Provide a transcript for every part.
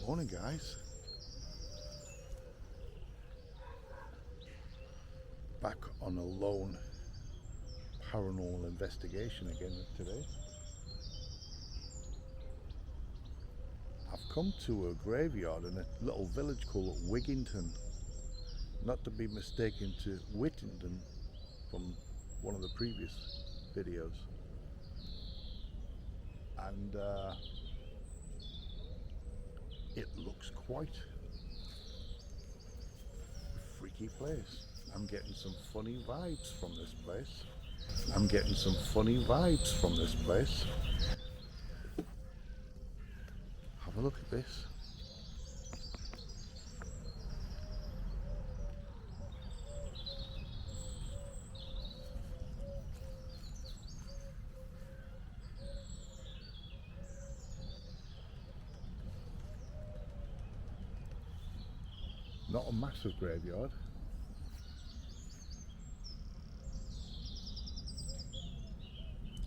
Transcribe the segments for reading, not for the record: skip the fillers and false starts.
Morning, guys. Back on a lone paranormal investigation again today. I've come to a graveyard in a little village called Wigington, not to be mistaken to Whittington from one of the previous videos. And it looks quite a freaky place. I'm getting some funny vibes from this place. Have a look at this. Not a massive graveyard.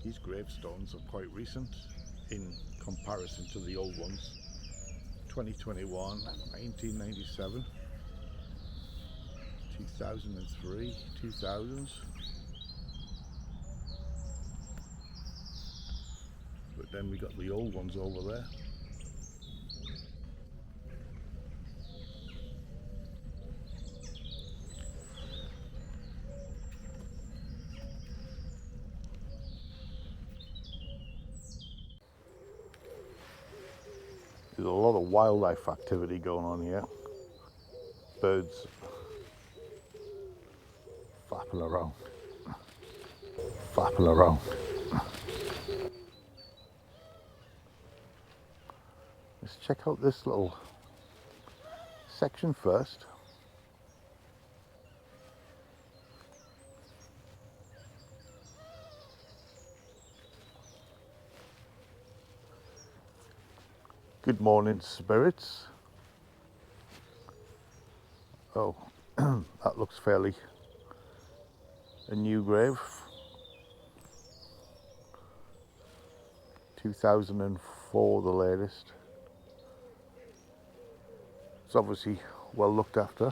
These gravestones are quite recent in comparison to the old ones. 2021, 1997, 2003, 2000s. But then we got the old ones over there. There's a lot of wildlife activity going on here. Birds flapping around. Let's check out this little section first. Good morning, spirits. Oh, that looks fairly a new grave. 2004, the latest. It's obviously well looked after.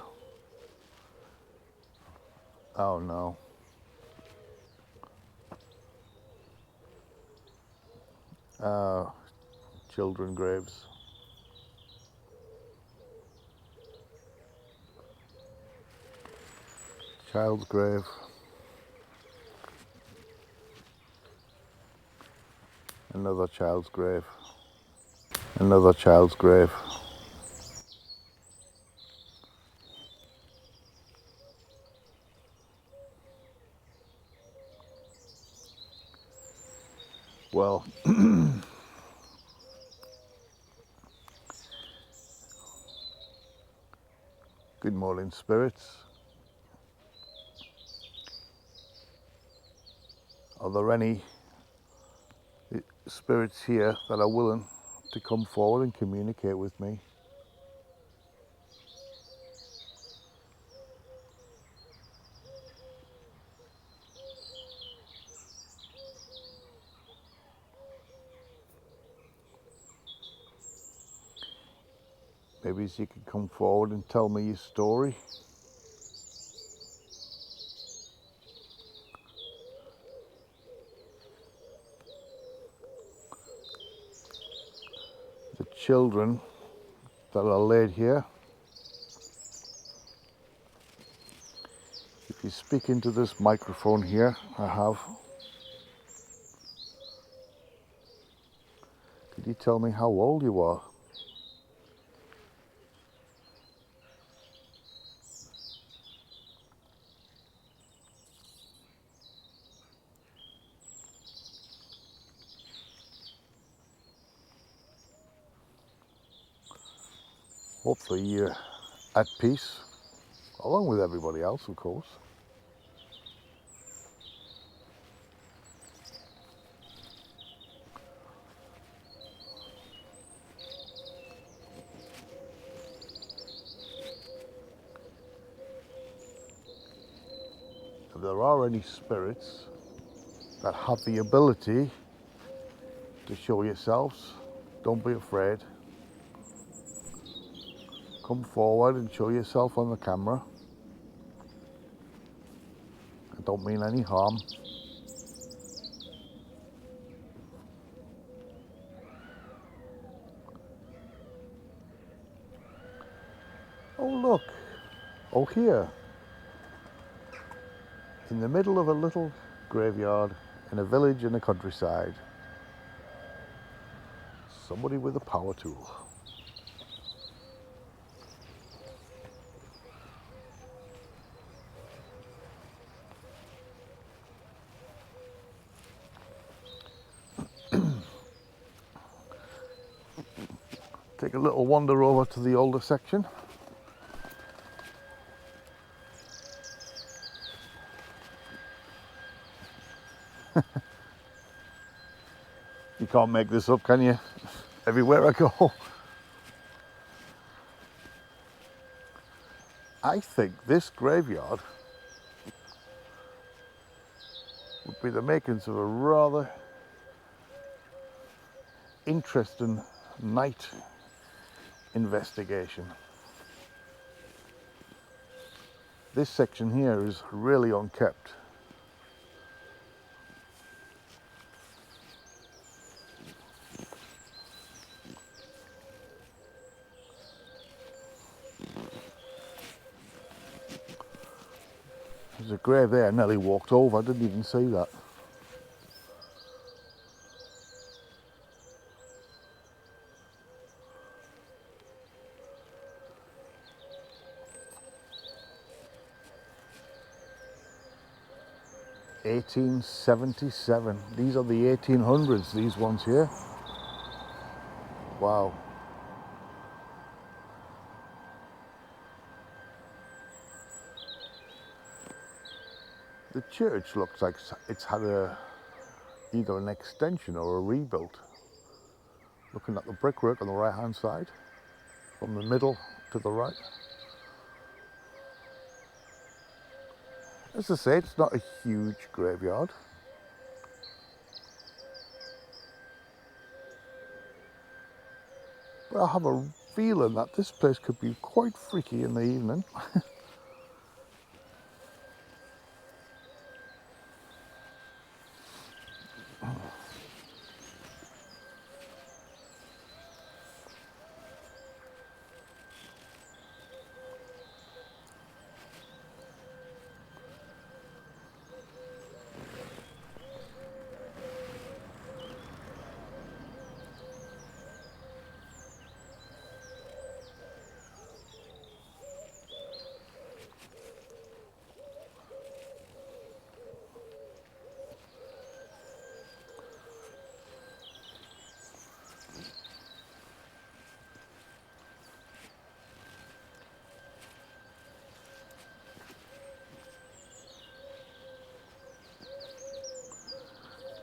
Oh no. Children graves. Child's grave. Another child's grave. Another child's grave. Well, good morning, spirits. Are there any spirits here that are willing to come forward and communicate with me? Maybe you could come forward and tell me your story. The children that are laid here. If you speak into this microphone here, I have. Could you tell me how old you are? Hopefully you're at peace, along with everybody else, of course. If there are any spirits that have the ability to show yourselves, don't be afraid. come forward and show yourself on the camera. I don't mean any harm. Oh look, oh here, in the middle of a little graveyard in a village in the countryside, somebody with a power tool. Take a little wander over to the older section. You can't make this up, can you? Everywhere I go. I think this graveyard would be the makings of a rather interesting night investigation. This section here is really unkept. There's a grave there I nearly walked over, I didn't even see that. (1877). These are the 1800s, these ones here. Wow. The church looks like it's had either an extension or a rebuild. Looking at the brickwork on the right hand side, from the middle to the right. As I say, it's not a huge graveyard. But I have a feeling that this place could be quite freaky in the evening.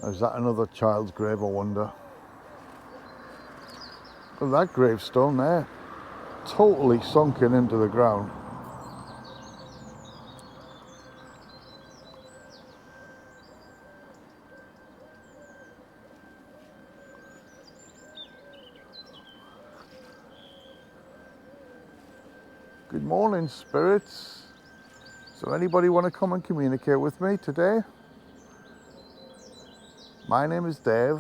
Is that another child's grave, I wonder? Look at that gravestone there, totally sunken into the ground. Good morning, spirits. So anybody want to come and communicate with me today? My name is Dave.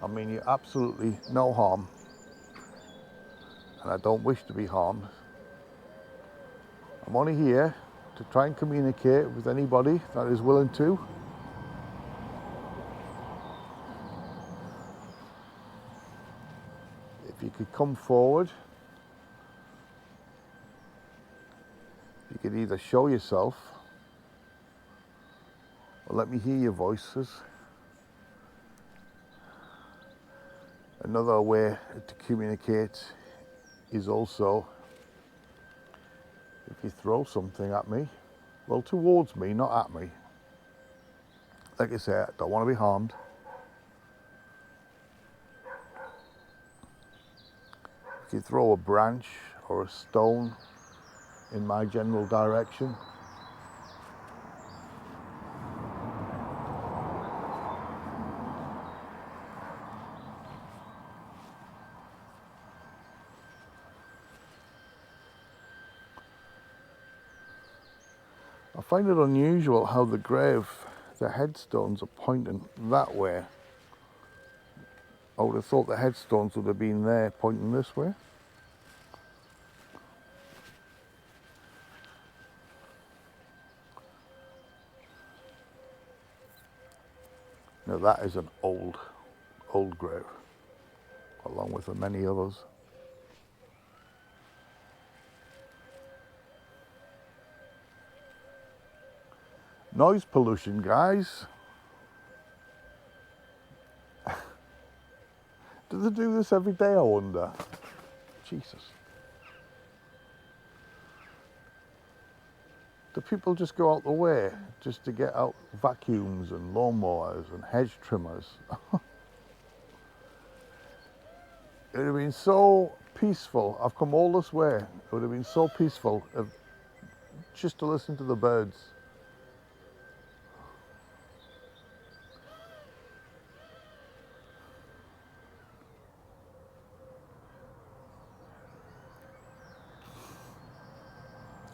I mean you absolutely no harm. And I don't wish to be harmed. I'm only here to try and communicate with anybody that is willing to. If you could come forward, you could either show yourself or let me hear your voices. Another way to communicate is also if you throw something at me, well, towards me, not at me. Like I say, I don't want to be harmed. If you throw a branch or a stone in my general direction, I find it unusual how the headstones are pointing that way. I would have thought the headstones would have been there pointing this way. Now that is an old grave, along with the many others. Noise pollution, guys. Do they do this every day, I wonder? Jesus. Do people just go out the way just to get out vacuums and lawnmowers and hedge trimmers? It would have been so peaceful. I've come all this way. It would have been so peaceful just to listen to the birds.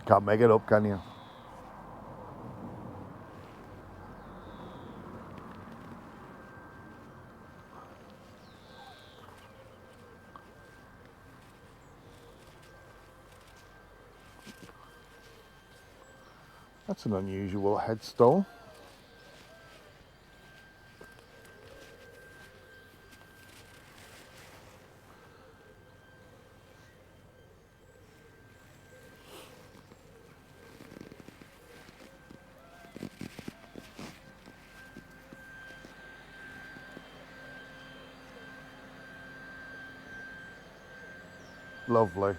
Can't make it up, can you? That's an unusual headstone. Lovely.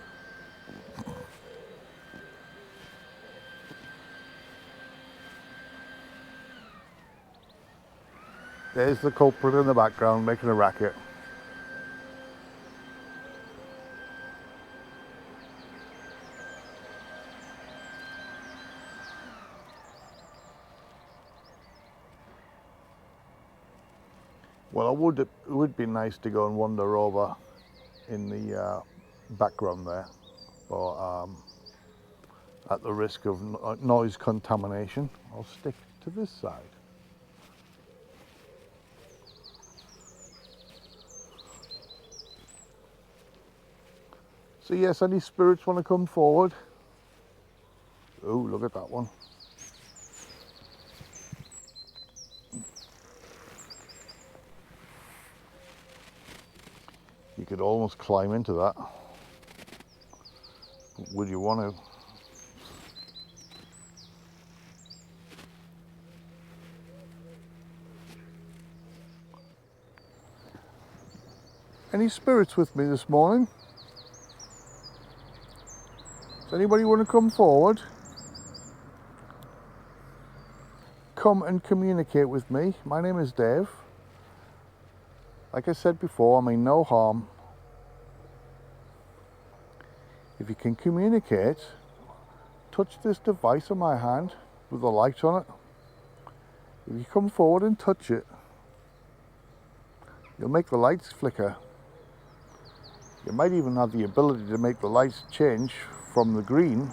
There's the culprit in the background making a racket. Well, it would be nice to go and wander over in the background there, but at the risk of noise contamination, I'll stick to this side. So yes, any spirits want to come forward? Oh, look at that one. You could almost climb into that. Would you want to? Any spirits with me this morning? Does anybody want to come forward? Come and communicate with me. My name is Dave. Like I said before, I mean no harm. If you can communicate, touch this device on my hand with a light on it. If you come forward and touch it, you'll make the lights flicker. You might even have the ability to make the lights change from the green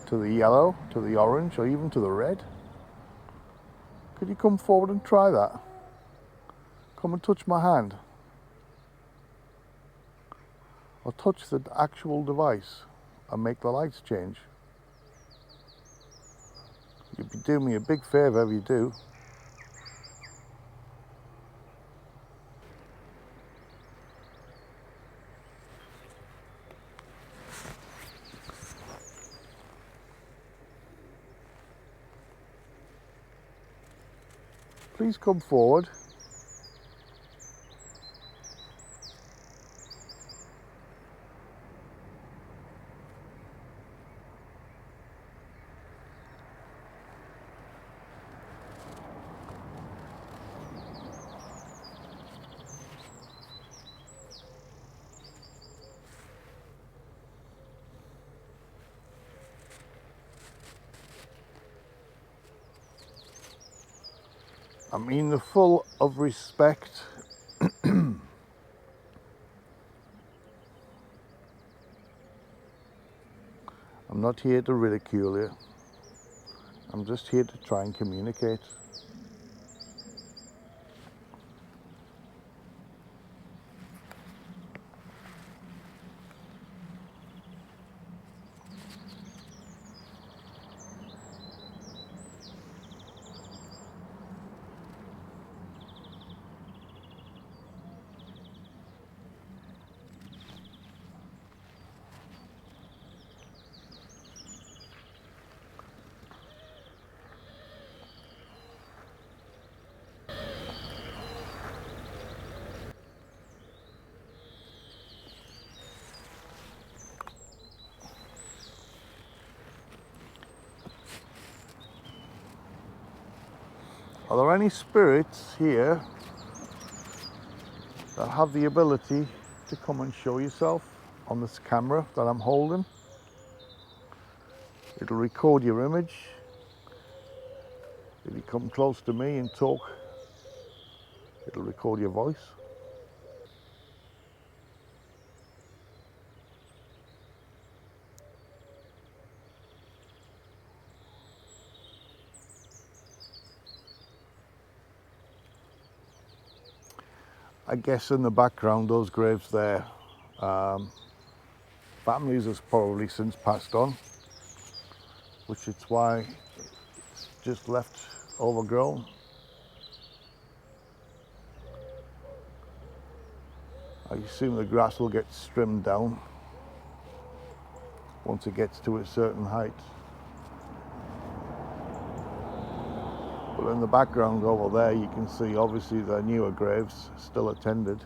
to the yellow, to the orange, or even to the red. Could you come forward and try that? Come and touch my hand. Or touch the actual device and make the lights change. You'd be doing me a big favour if you do. Please come forward. I mean the full of respect. I'm not here to ridicule you. I'm just here to try and communicate. Are there any spirits here that have the ability to come and show yourself on this camera that I'm holding? It'll record your image. If you come close to me and talk, it'll record your voice. I guess in the background, those graves there, families has probably since passed on, which is why it's just left overgrown. I assume the grass will get trimmed down once it gets to a certain height. But in the background over there, you can see obviously the newer graves still attended.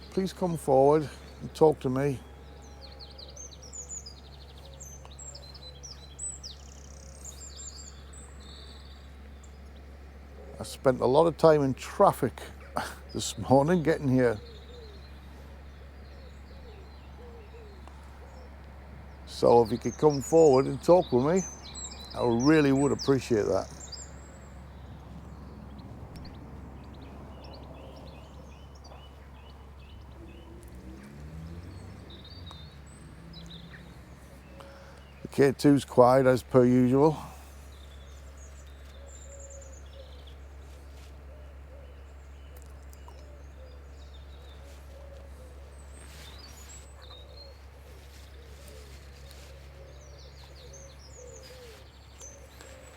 Please come forward and talk to me. I spent a lot of time in traffic this morning getting here. So if you could come forward and talk with me, I really would appreciate that. The K2's quiet as per usual.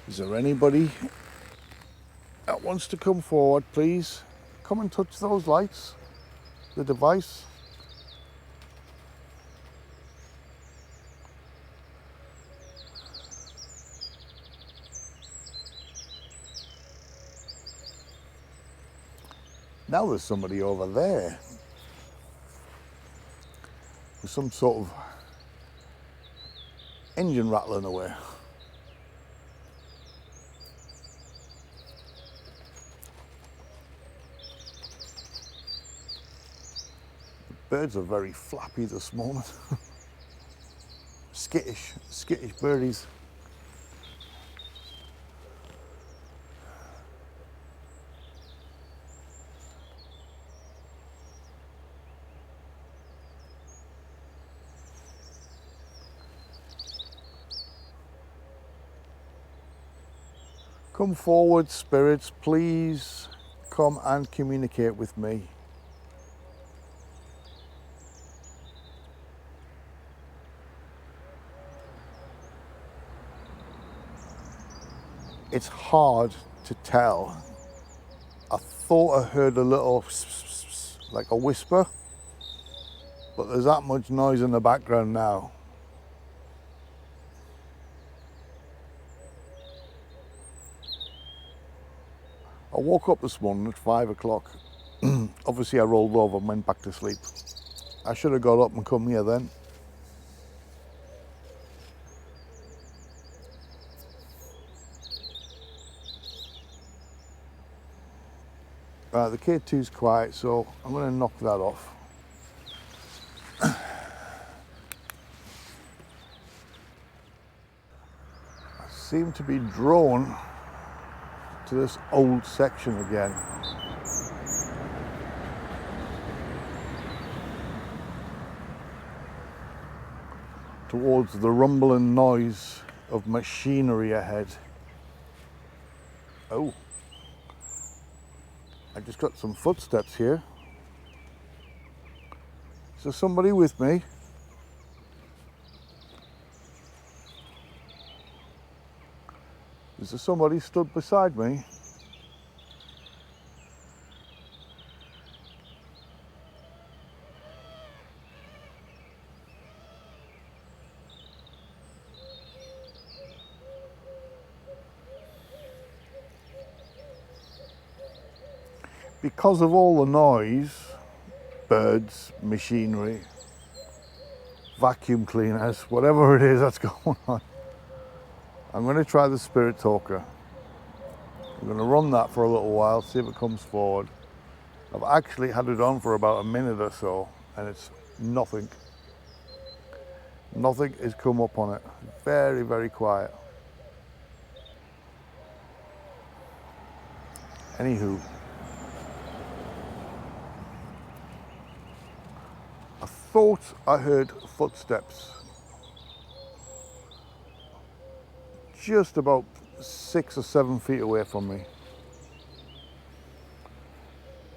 Is there anybody that wants to come forward, please? Come and touch those lights, the device. Now there's somebody over there with some sort of engine rattling away. Birds are very flappy this moment. skittish birdies. Come forward, spirits, please come and communicate with me. It's hard to tell. I thought I heard a little like a whisper, but there's that much noise in the background now. I woke up this morning at 5 o'clock. Obviously I rolled over and went back to sleep. I should have got up and come here then. The K2's quiet, so I'm going to knock that off. I seem to be drawn to this old section again. towards the rumbling noise of machinery ahead. Oh, I just got some footsteps here. Is there somebody with me? Is there somebody stood beside me? Because of all the noise, birds, machinery, vacuum cleaners, whatever it is that's going on, I'm going to try the spirit talker. I'm going to run that for a little while, see if it comes forward. I've actually had it on for about a minute or so, and it's nothing. Nothing has come up on it. Very, very quiet. Anywho, I thought I heard footsteps just about 6 or 7 feet away from me.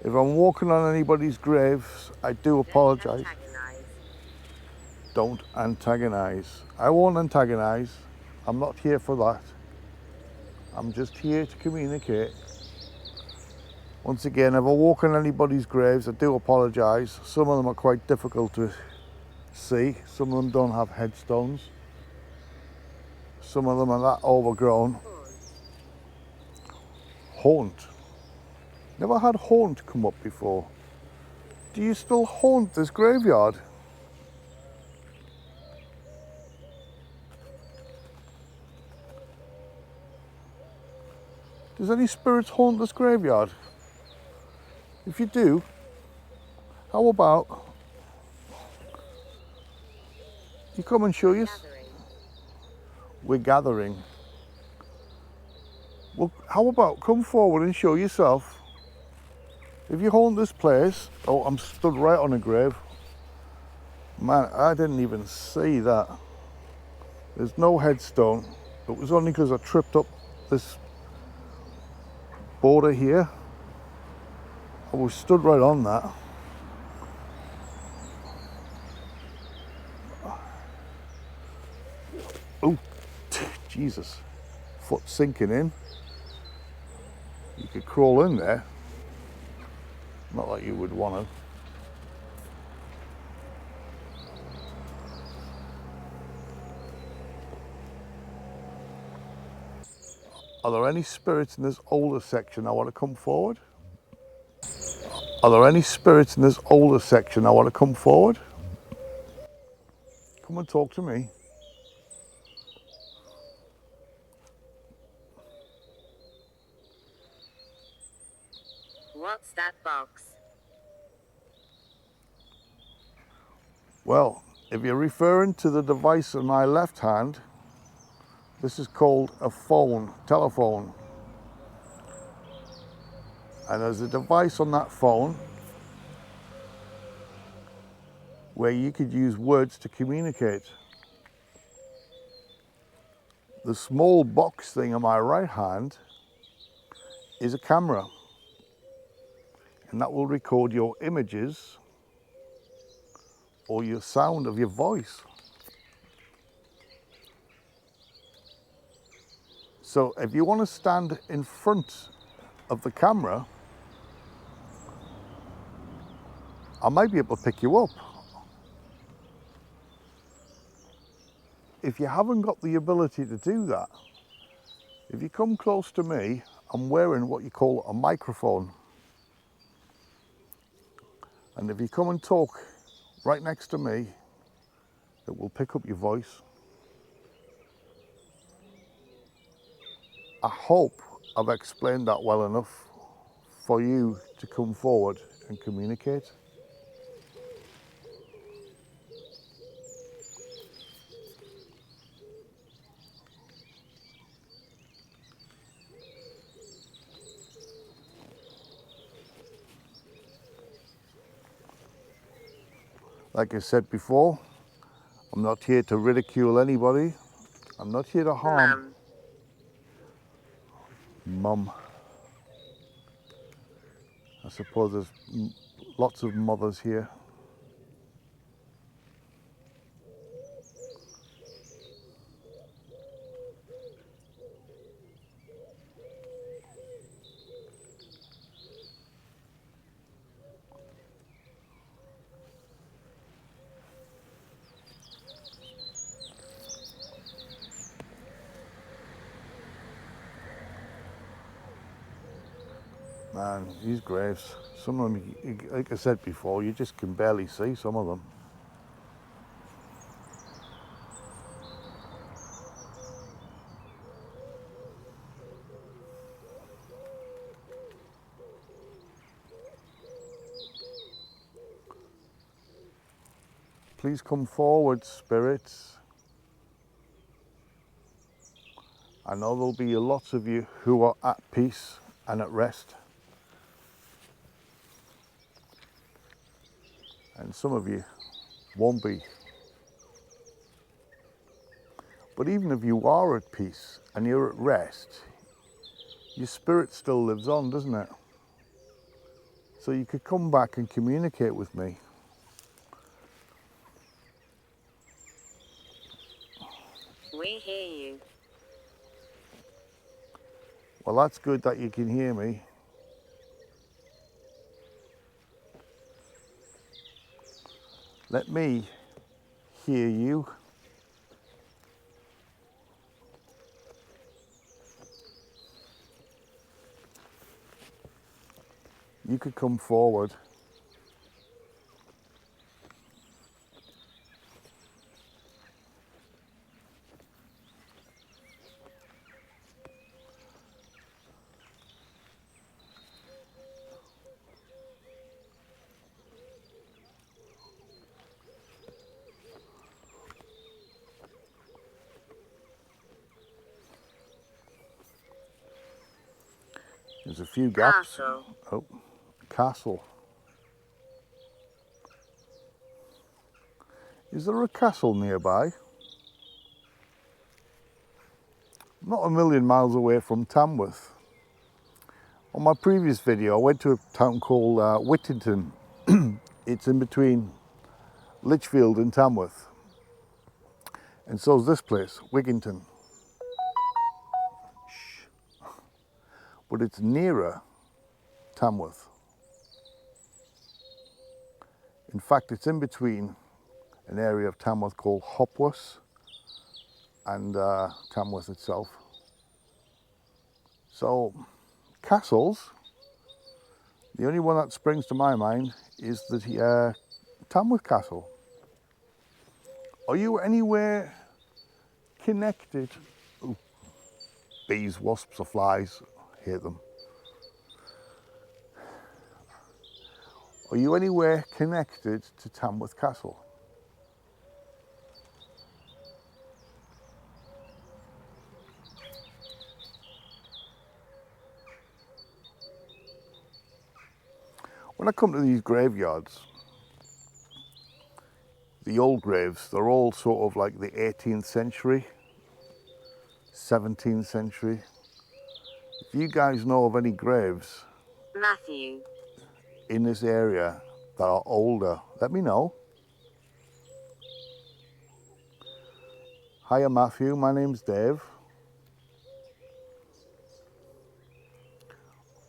If I'm walking on anybody's graves, I do apologise. Don't antagonise. I won't antagonise. I'm not here for that. I'm just here to communicate. Once again, if I walk on anybody's graves, I do apologise. Some of them are quite difficult to see. Some of them don't have headstones. Some of them are that overgrown. Haunt. Never had haunt come up before. Do you still haunt this graveyard? Does any spirits haunt this graveyard? If you do, how about you come and show us? We're gathering. Well, how about come forward and show yourself? If you haunt this place, oh, I'm stood right on a grave. Man, I didn't even see that. There's no headstone. It was only because I tripped up this border here. I was stood right on that. Oh, Jesus. Foot sinking in. You could crawl in there. Not like you would want to. Are there any spirits in this older section that want to come forward? Are there any spirits in this older section that want to come forward? Come and talk to me. What's that box? Well, if you're referring to the device in my left hand, this is called a phone, telephone. And there's a device on that phone where you could use words to communicate. The small box thing on my right hand is a camera, and that will record your images or your sound of your voice. So if you want to stand in front of the camera, I might be able to pick you up. If you haven't got the ability to do that, if you come close to me, I'm wearing what you call a microphone. And if you come and talk right next to me, it will pick up your voice. I hope I've explained that well enough for you to come forward and communicate. Like I said before, I'm not here to ridicule anybody. I'm not here to harm. Mum. I suppose there's lots of mothers here. Man, these graves, some of them, like I said before, you just can barely see some of them. Please come forward, spirits. I know there'll be lots of you who are at peace and at rest. And some of you won't be. But even if you are at peace and you're at rest, your spirit still lives on, doesn't it? So you could come back and communicate with me. We hear you. Well, that's good that you can hear me. Let me hear you. You could come forward. There's a few gaps. Castle. Oh, castle. Is there a castle nearby? Not a million miles away from Tamworth. On my previous video, I went to a town called Whittington. It's in between Lichfield and Tamworth. And so is this place, Wigginton. Shh. But it's nearer Tamworth. In fact, it's in between an area of Tamworth called Hopworth and Tamworth itself. So, castles, the only one that springs to my mind is the Tamworth Castle. Are you anywhere connected? Ooh, bees, wasps or flies, hate them. Are you anywhere connected to Tamworth Castle? When I come to these graveyards, the old graves, they're all sort of like the 18th century, 17th century. If you guys know of any graves Matthew. in this area that are older, let me know. Hiya Matthew, my name's Dave.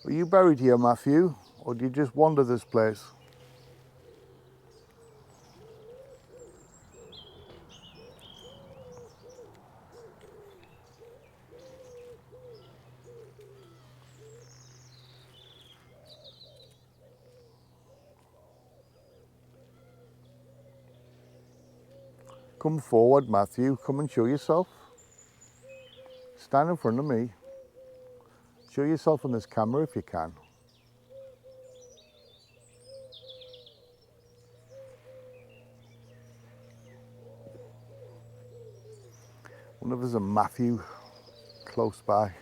Are you buried here, Matthew, or do you just wander this place? Come forward, Matthew, come and show yourself. Stand in front of me. Show yourself on this camera if you can. I wonder if there's a Matthew close by.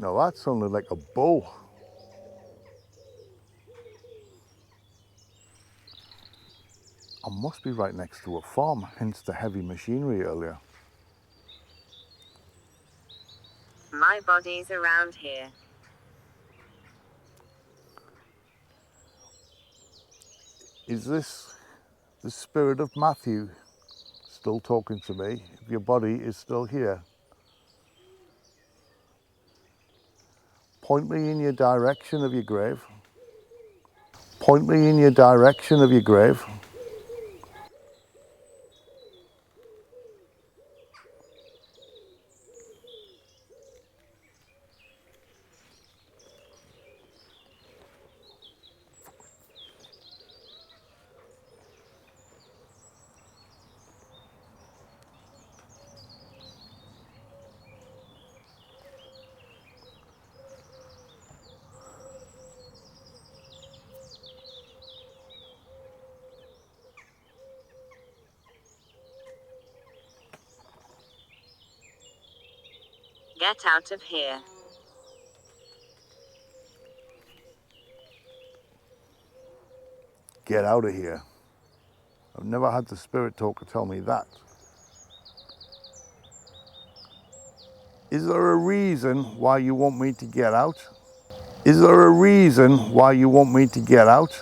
No, that sounded like a bull. I must be right next to a farm, hence the heavy machinery earlier. My body's around here. Is this the spirit of Matthew still talking to me? If your body is still here, point me in your direction of your grave. Point me in your direction of your grave. Get out of here. Get out of here. I've never had the spirit talker tell me that. Is there a reason why you want me to get out? Is there a reason why you want me to get out?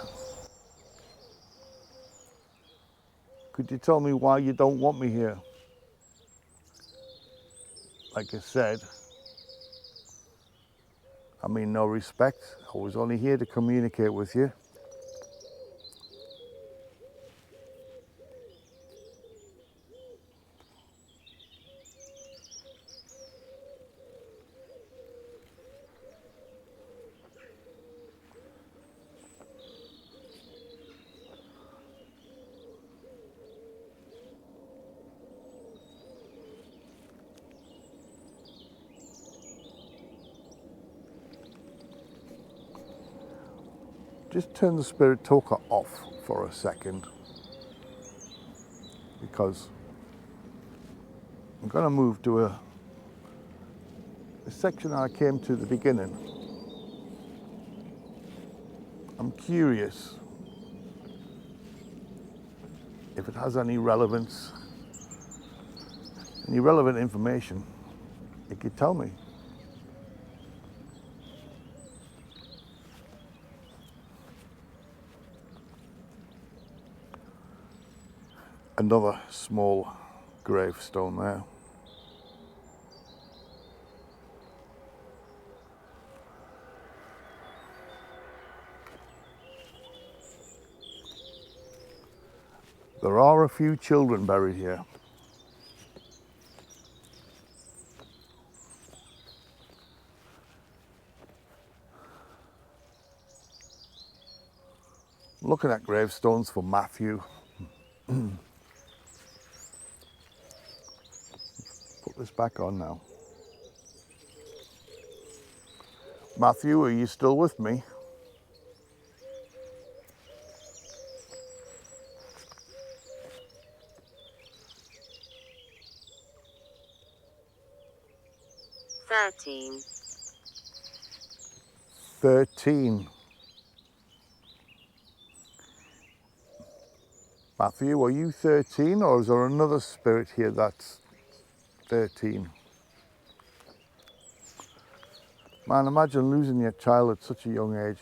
Could you tell me why you don't want me here? Like I said, I mean no respect. I was only here to communicate with you. Just turn the spirit talker off for a second, because I'm going to move to a section I came to at the beginning. I'm curious if it has any relevance, any relevant information. You could tell me. Another small gravestone there. There are a few children buried here. Looking at gravestones for Matthew. Put this back on now. Matthew, are you still with me? "13." 13. Matthew, are you 13, or is there another spirit here that's 13? Man, imagine losing your child at such a young age.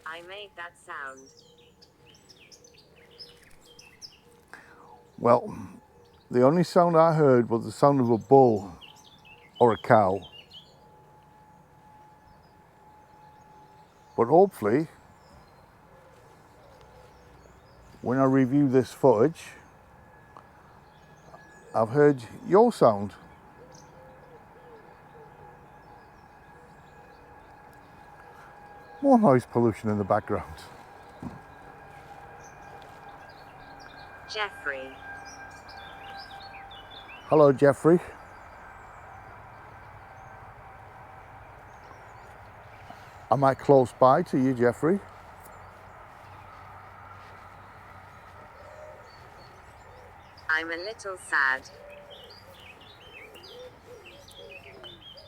I made that sound. Well, the only sound I heard was the sound of a bull. or a cow. But hopefully, when I review this footage, I've heard your sound. More noise pollution in the background. Jeffrey. Hello, Jeffrey. Am I close by to you, Jeffrey? I'm a little sad.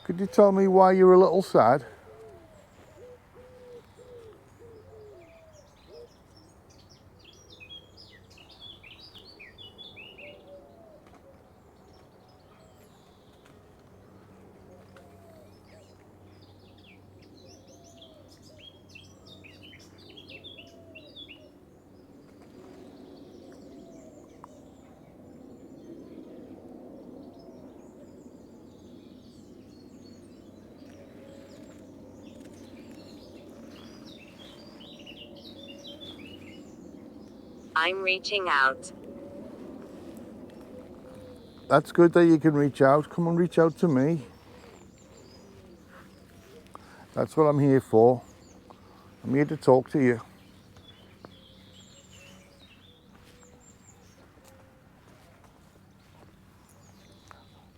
Could you tell me why you're a little sad? I'm reaching out. That's good that you can reach out. Come and reach out to me. That's what I'm here for. I'm here to talk to you.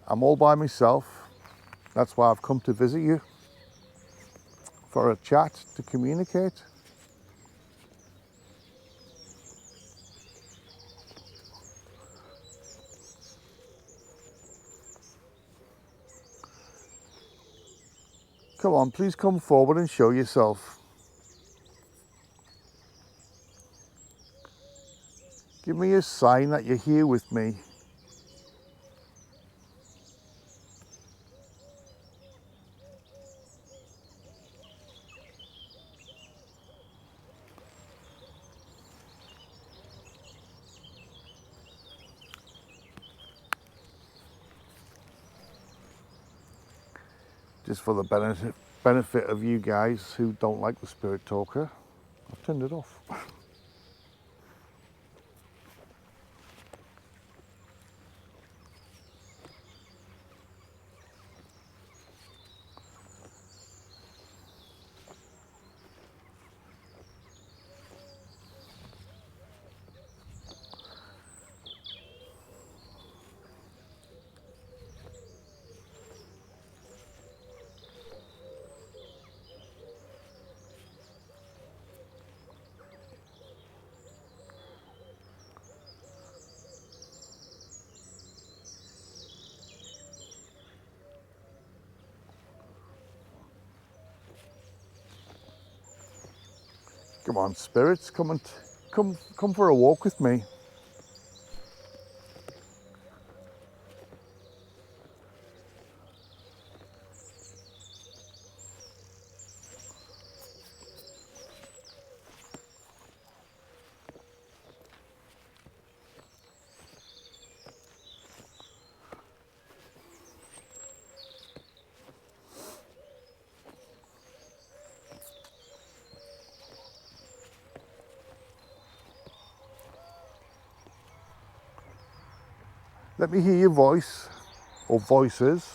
I'm all by myself. That's why I've come to visit you. For a chat, to communicate. Come on, please come forward and show yourself. Give me a sign that you're here with me. Just for the benefit of you guys who don't like the Spirit Talker, I've turned it off. Come on, spirits, come for a walk with me. Let me hear your voice, or voices.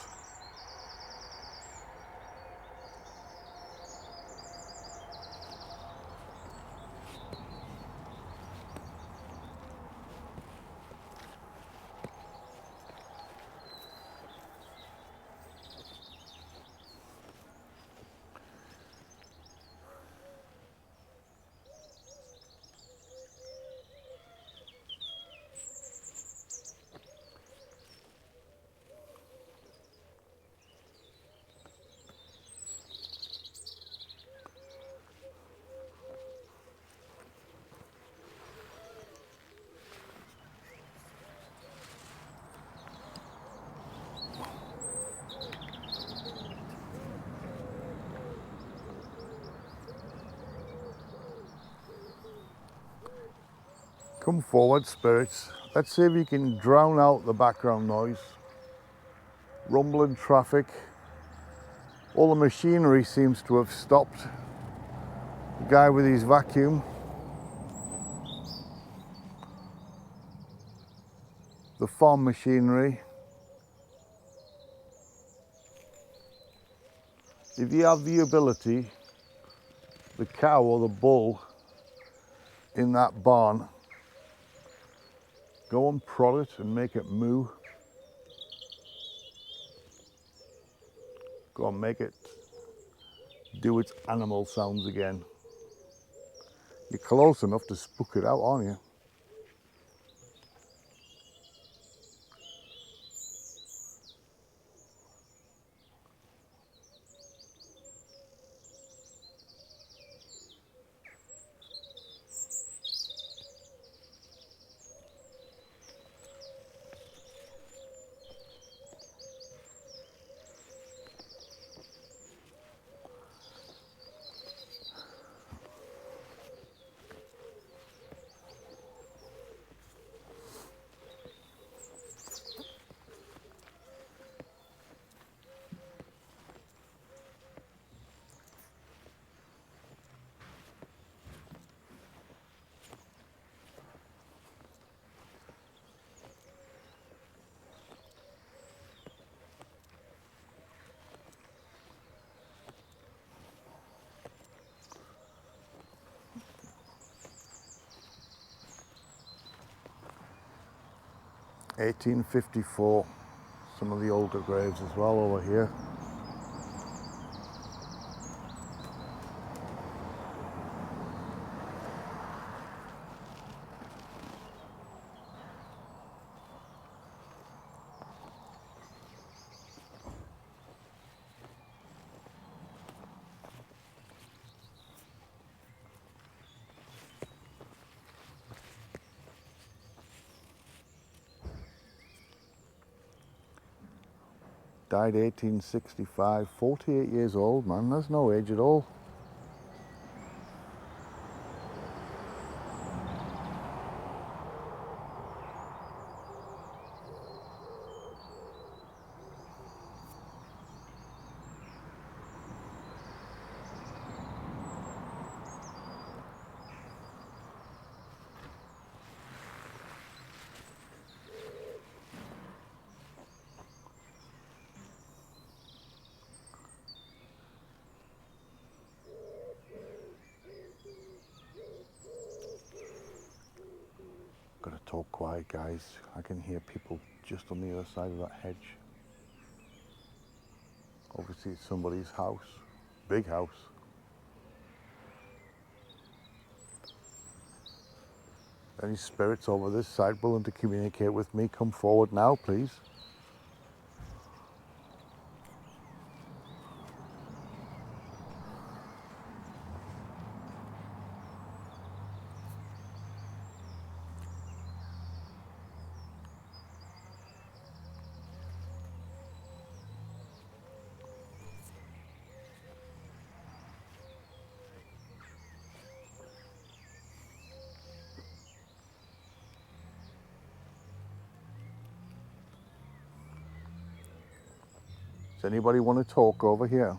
Come forward, spirits. Let's see if you can drown out the background noise. rumbling traffic. All the machinery seems to have stopped. The guy with his vacuum. The farm machinery. If you have the ability, the cow or the bull in that barn, go and prod it and make it moo. Go and make it do its animal sounds again. You're close enough to spook it out, aren't you? (1854). Some of the older graves as well over here. Died 1865, 48 years old, man. That's no age at all. Gotta talk quiet, guys. I can hear people just on the other side of that hedge. Obviously it's somebody's house, big house. Any spirits over this side willing to communicate with me, come forward now, please. Does anybody want to talk over here?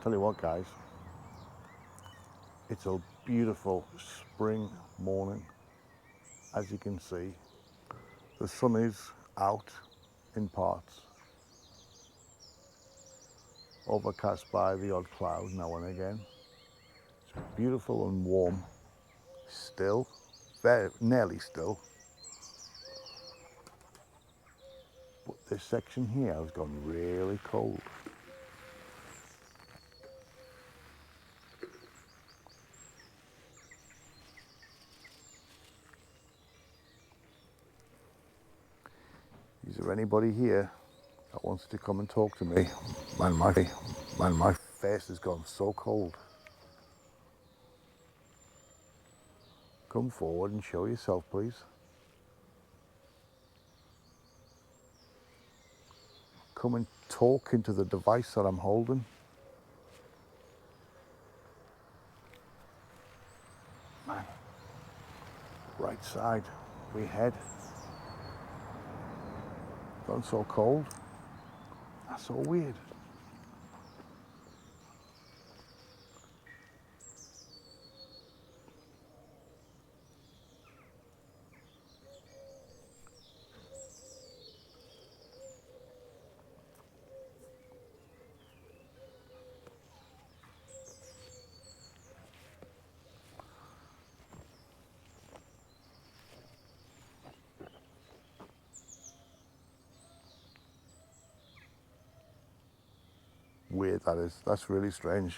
Tell you what, guys, it's a beautiful spring morning. As you can see, the sun is out in parts, overcast by the odd cloud now and again. It's beautiful and warm, still, very nearly still. But this section here has gone really cold. Is there anybody here that wants to come and talk to me? Man, my face has gone so cold. Come forward and show yourself, please. come and talk into the device that I'm holding. Man, right side, we head. Gone so cold. That's so weird. Weird that is. That's really strange.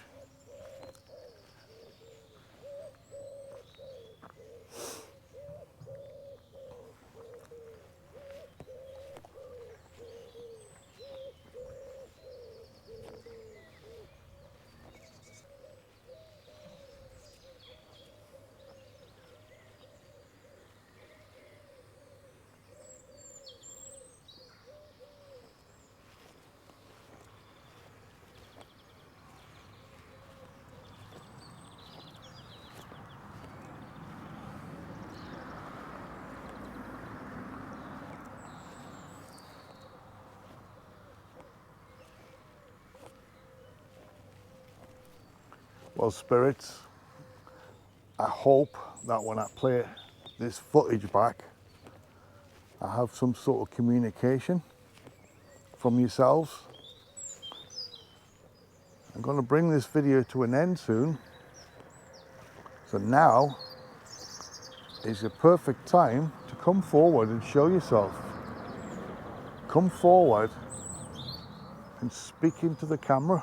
Well, spirits, I hope that when I play this footage back, I have some sort of communication from yourselves. I'm going to bring this video to an end soon. So now is the perfect time to come forward and show yourself. Come forward and speak into the camera.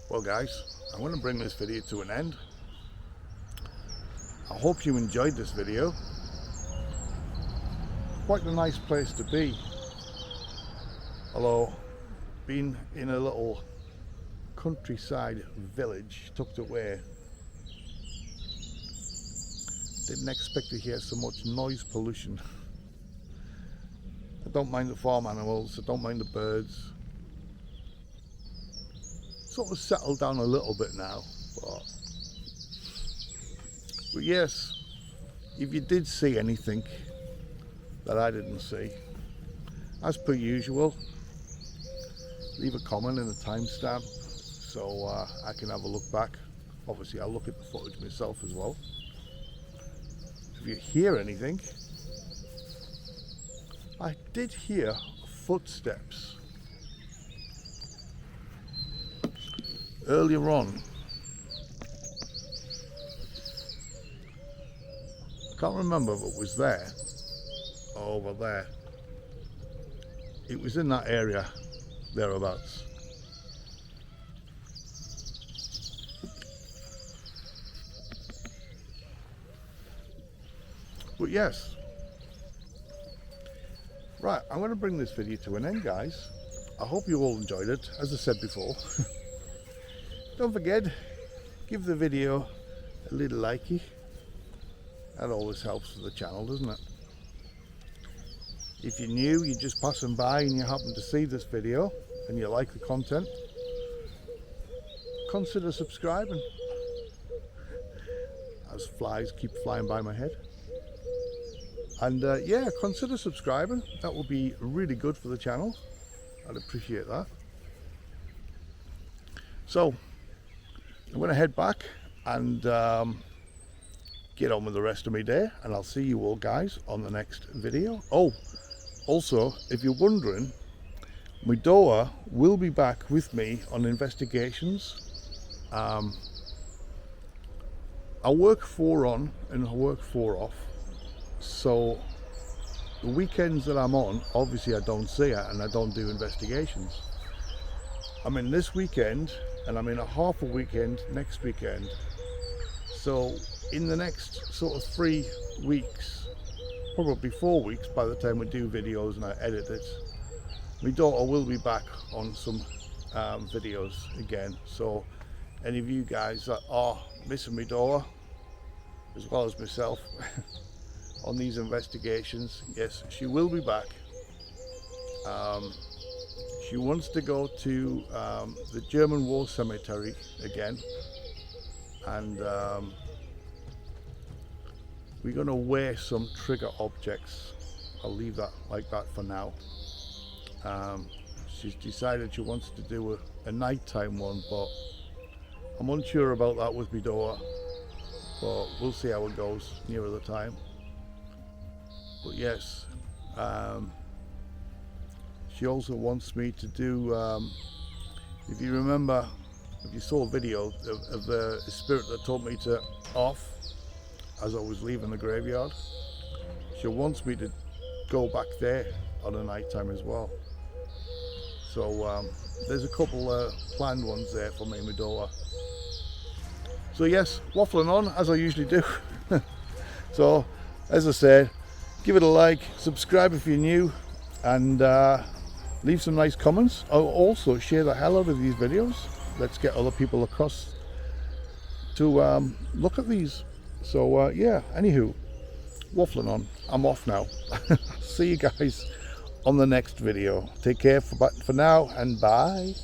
Well guys, I'm going to bring this video to an end. I hope you enjoyed this video. Quite a nice place to be. Although, being in a little countryside village tucked away, didn't expect to hear so much noise pollution. I don't mind the farm animals, I don't mind the birds. Sort of settled down a little bit now, but yes, if you did see anything that I didn't see, as per usual, leave a comment and a timestamp so I can have a look back. Obviously I'll look at the footage myself as well. If you hear anything, I did hear footsteps earlier on. I can't remember if it was there or over there. It was in that area, thereabouts. But yes, right, I'm going to bring this video to an end, guys. I hope you all enjoyed it, as I said before. Don't forget, give the video a little likey. That always helps for the channel, doesn't it? If you're new, you're just passing by and you happen to see this video and you like the content, consider subscribing. As flies keep flying by my head. And yeah, consider subscribing. That would be really good for the channel. I'd appreciate that. So, I'm going to head back and get on with the rest of my day, and I'll see you all guys on the next video. Oh, also, if you're wondering, my daughter will be back with me on investigations. I work 4 on and I work 4 off, so the weekends that I'm on, obviously I don't see her and I don't do investigations. I'm in this weekend and I'm in a half a weekend next weekend. So in the next sort of 3 weeks, probably 4 weeks by the time we do videos and I edit it, my daughter will be back on some videos again. So any of you guys that are missing my daughter, as well as myself, on these investigations, yes, she will be back. She wants to go to the German War Cemetery again, and we're going to wear some trigger objects. I'll leave that like that for now. She's decided she wants to do a nighttime one, but I'm unsure about that with my daughter, but we'll see how it goes nearer the time. But yes, she also wants me to do, if you remember, if you saw a video of the spirit that told me to off as I was leaving the graveyard, she wants me to go back there on a night time as well. So there's a couple planned ones there for me and my daughter. So yes, waffling on as I usually do. So as I said, give it a like, subscribe if you're new, and leave some nice comments. I'll also share the hell out of these videos. Let's get other people across to look at these. So yeah, anywho, waffling on. I'm off now. See you guys on the next video. Take care for now, and bye.